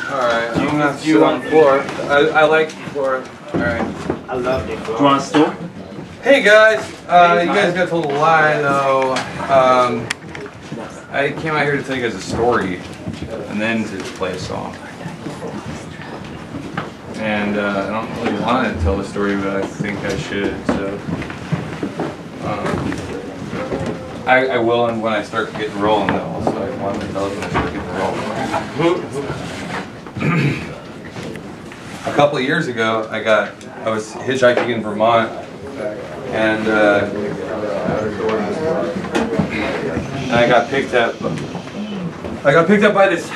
Alright, I'm gonna sit on the floor. I like the floor. Alright. I love it. Do you want a stool? Hey guys! You guys got told a lie though. I came out here to tell you guys a story and then to play a song. And I don't really want to tell the story, but I think I should, so. I will when I start getting rolling though, so I want to tell it when I start getting rolling. A couple of years ago, I was hitchhiking in Vermont, and I got picked up. I got picked up by this.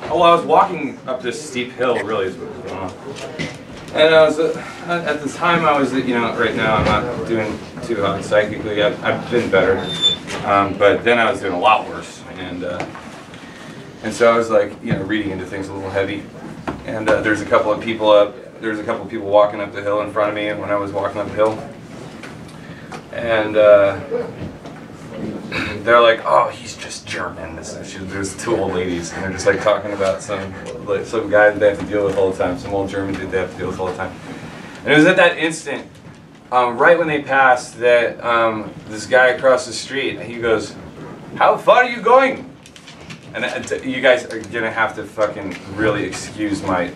Oh, I was walking up this steep hill. Really, is what was going on. And I was at the time I was, you know, right now I'm not doing too hot psychically. I've been better, but then I was doing a lot worse, and so I was like, you know, reading into things a little heavy. And there's a couple of people walking up the hill in front of me when I was walking up the hill, and they're like, "Oh, he's just German." There's two old ladies, and they're just like talking about some guy that they have to deal with all the time, some old German dude they have to deal with all the time. And it was at that instant, right when they passed, that this guy across the street, he goes, "How far are you going?" And you guys are gonna have to fucking really excuse my.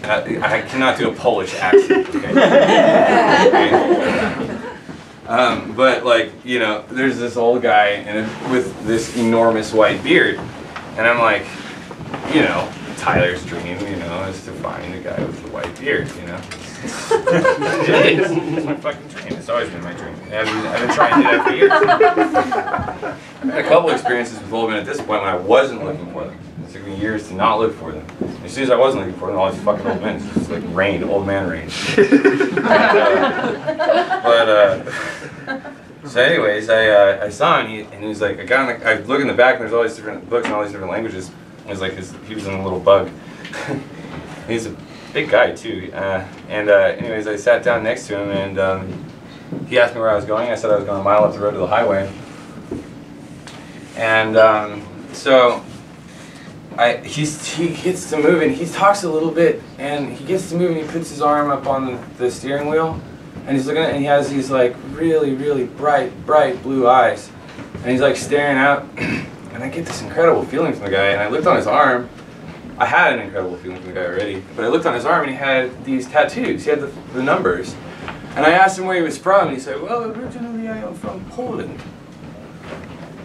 I cannot do a Polish accent. Okay? But like, you know, there's this old guy and with this enormous white beard, and I'm like, you know, Tyler's dream, you know, is to find a guy with a white beard, you know. It's my fucking dream. It's always been my dream. I've been trying to do that for years. I had a couple experiences with old men at this point when I wasn't looking for them. It took me years to not look for them. As soon as I wasn't looking for them, all these fucking old men, it's just like rain, old man rain. So anyways, I saw him and he was like, I look in the back and there's all these different books and all these different languages. It was like he was in a little bug. He's a big guy too. Anyways, I sat down next to him and he asked me where I was going. I said I was going a mile up the road to the highway. And so he gets to move and he talks a little bit and he gets to move and he puts his arm up on the steering wheel and he's looking at it and he has these like really, really bright blue eyes and he's like staring out and I get this incredible feeling from the guy and I looked on his arm. I had an incredible feeling from the guy already, but I looked on his arm and he had these tattoos. He had the numbers. And I asked him where he was from and he said, "Well, originally I am from Poland."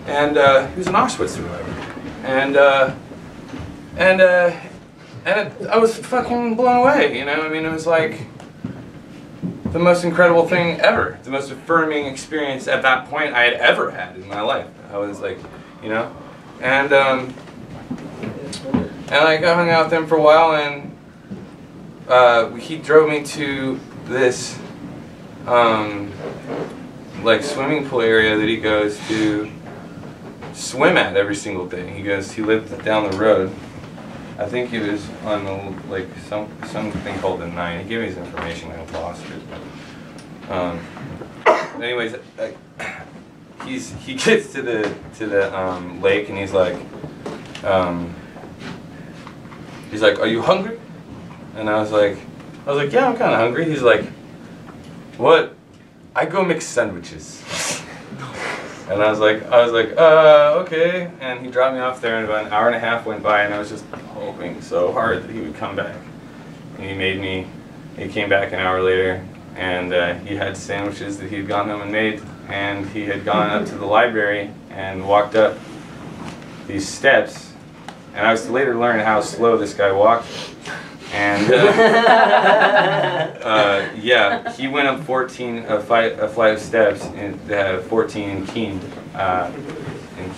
And he was an Auschwitz survivor. And I was fucking blown away, you know? I mean, it was like the most incredible thing ever. The most affirming experience at that point I had ever had in my life. I was like, you know? And like, I hung out with him for a while and he drove me to this like swimming pool area that he goes to swim at every single day. He lived down the road. I think he was on the, like something called the 9. He gave me his information. I lost it. Anyways, he gets to the lake and he's like, "Are you hungry?" And I was like, "Yeah, I'm kind of hungry." He's like, "What? I go make sandwiches." And I was like, okay. And he dropped me off there, and about an hour and a half went by, and I was just hoping so hard that he would come back. And he came back an hour later, and he had sandwiches that he had gone home and made, and he had gone up to the library and walked up these steps, and I was to later learn how slow this guy walked. And yeah, he went up a flight of steps and 14 in Keene.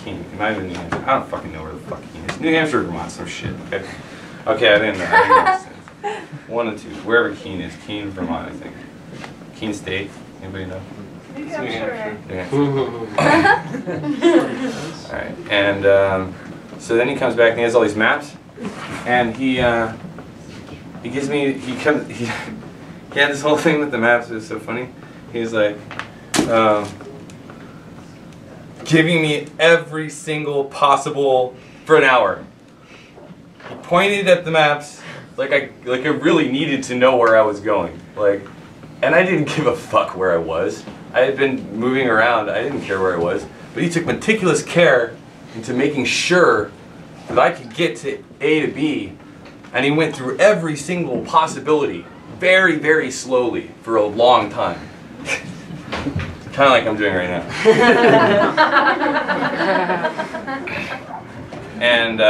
Keene, it might have been New Hampshire. I don't fucking know where the fuck Keene is. New Hampshire or Vermont, some shit. Okay, I didn't know. One of two, wherever Keene is. Keene, Vermont, I think. Keene State. Anybody know? New Hampshire. Yeah. All right, and so then he comes back and he has all these maps, and he gives me, he had this whole thing with the maps. It was so funny. He was like, giving me every single possible, for an hour, He pointed at the maps like I really needed to know where I was going. Like, and I didn't give a fuck where I was. I had been moving around. I didn't care where I was. But he took meticulous care into making sure that I could get to A to B. And he went through every single possibility very, very slowly for a long time. Kind of like I'm doing right now. And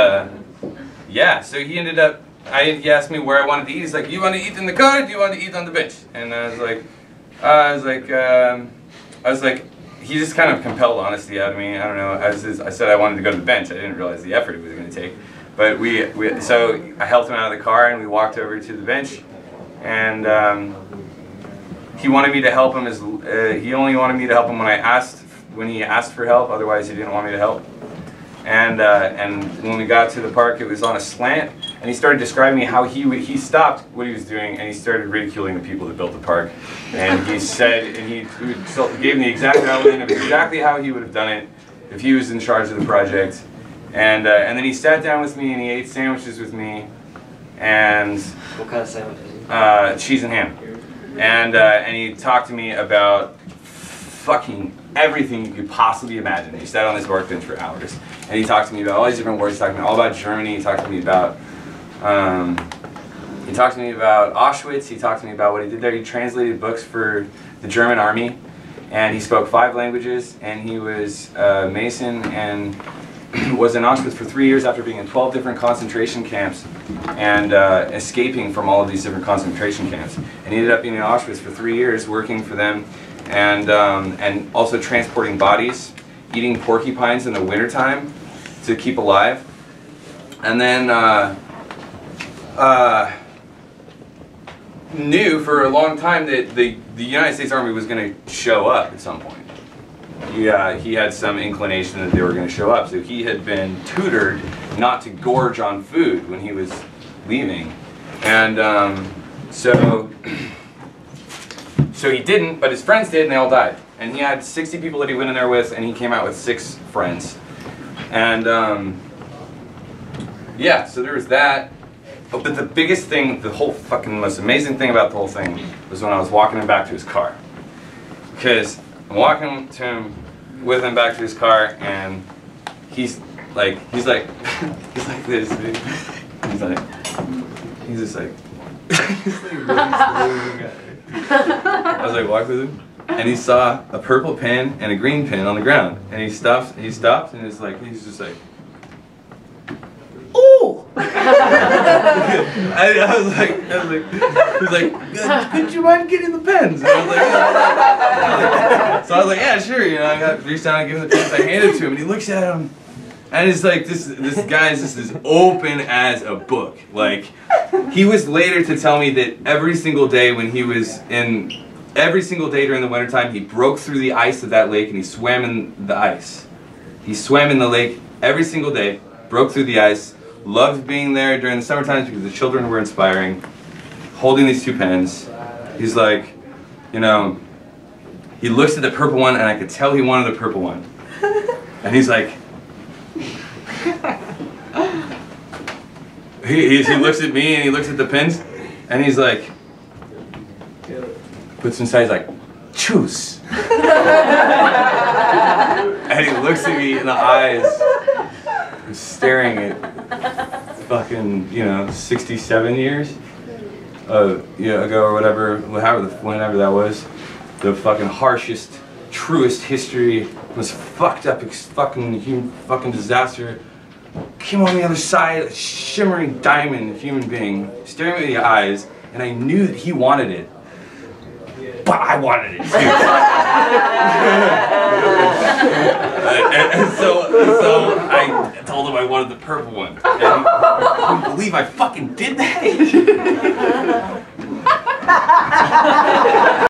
yeah, so he ended up, he asked me where I wanted to eat. He's like, you want to eat in the car or do you want to eat on the bench? And I was like, he just kind of compelled honesty out of me. I don't know. I said I wanted to go to the bench. I didn't realize the effort it was going to take. But so I helped him out of the car and we walked over to the bench. And he wanted me to help him he only wanted me to help him when he asked for help. Otherwise, he didn't want me to help. And when we got to the park, it was on a slant, and he started describing me how he stopped what he was doing, and he started ridiculing the people that built the park. And he said, and he gave me the exact outline of exactly how he would have done it if he was in charge of the project. And then he sat down with me and he ate sandwiches with me, and what kind of sandwiches? Cheese and ham. And he talked to me about fucking everything you could possibly imagine. He sat on this work bench for hours. And he talked to me about all these different wars. He talked to me all about Germany. He talked to me about Auschwitz. He talked to me about what he did there. He translated books for the German army. And he spoke 5 languages. And he was a Mason and was in Auschwitz for 3 years after being in 12 different concentration camps and escaping from all of these different concentration camps. And he ended up being in Auschwitz for 3 years working for them and also transporting bodies, eating porcupines in the wintertime to keep alive. And then knew for a long time that the United States Army was going to show up at some point. Yeah, he had some inclination that they were going to show up. So he had been tutored not to gorge on food when he was leaving. And so he didn't, but his friends did, and they all died. And he had 60 people that he went in there with, and he came out with 6 friends. And yeah, so there was that. But the biggest thing, the whole fucking most amazing thing about the whole thing was when I was walking him back to his car. Because I'm walking with him back to his car, and he's like this. Dude. He's just like I was like, walk with him, and he saw a purple pin and a green pin on the ground, and he stopped, and he's just like, ooh! I was like, he's like, could you mind getting the pens? And I was like, yeah. So I was like, yeah, sure, you know, I got reached down and give him the pens, I handed it to him, and he looks at him, and it's like, this guy is just as open as a book. Like, he was later to tell me that every single day during the wintertime, he broke through the ice of that lake and he swam in the ice. He swam in the lake every single day, broke through the ice, loved being there during the summertime because the children were inspiring, holding these 2 pens. He's like, you know, he looks at the purple one and I could tell he wanted the purple one. And he's like, he looks at me and he looks at the pens and he's like, puts inside, he's like, choose. And he looks at me in the eyes, staring at fucking, 67 years ago or whatever, whenever that was. The fucking harshest, truest history, most fucked up, fucking disaster. Came on the other side, a shimmering diamond human being, staring me in the eyes, and I knew that he wanted it. But I wanted it too. and so I told him I wanted the purple one. And I couldn't believe I fucking did that.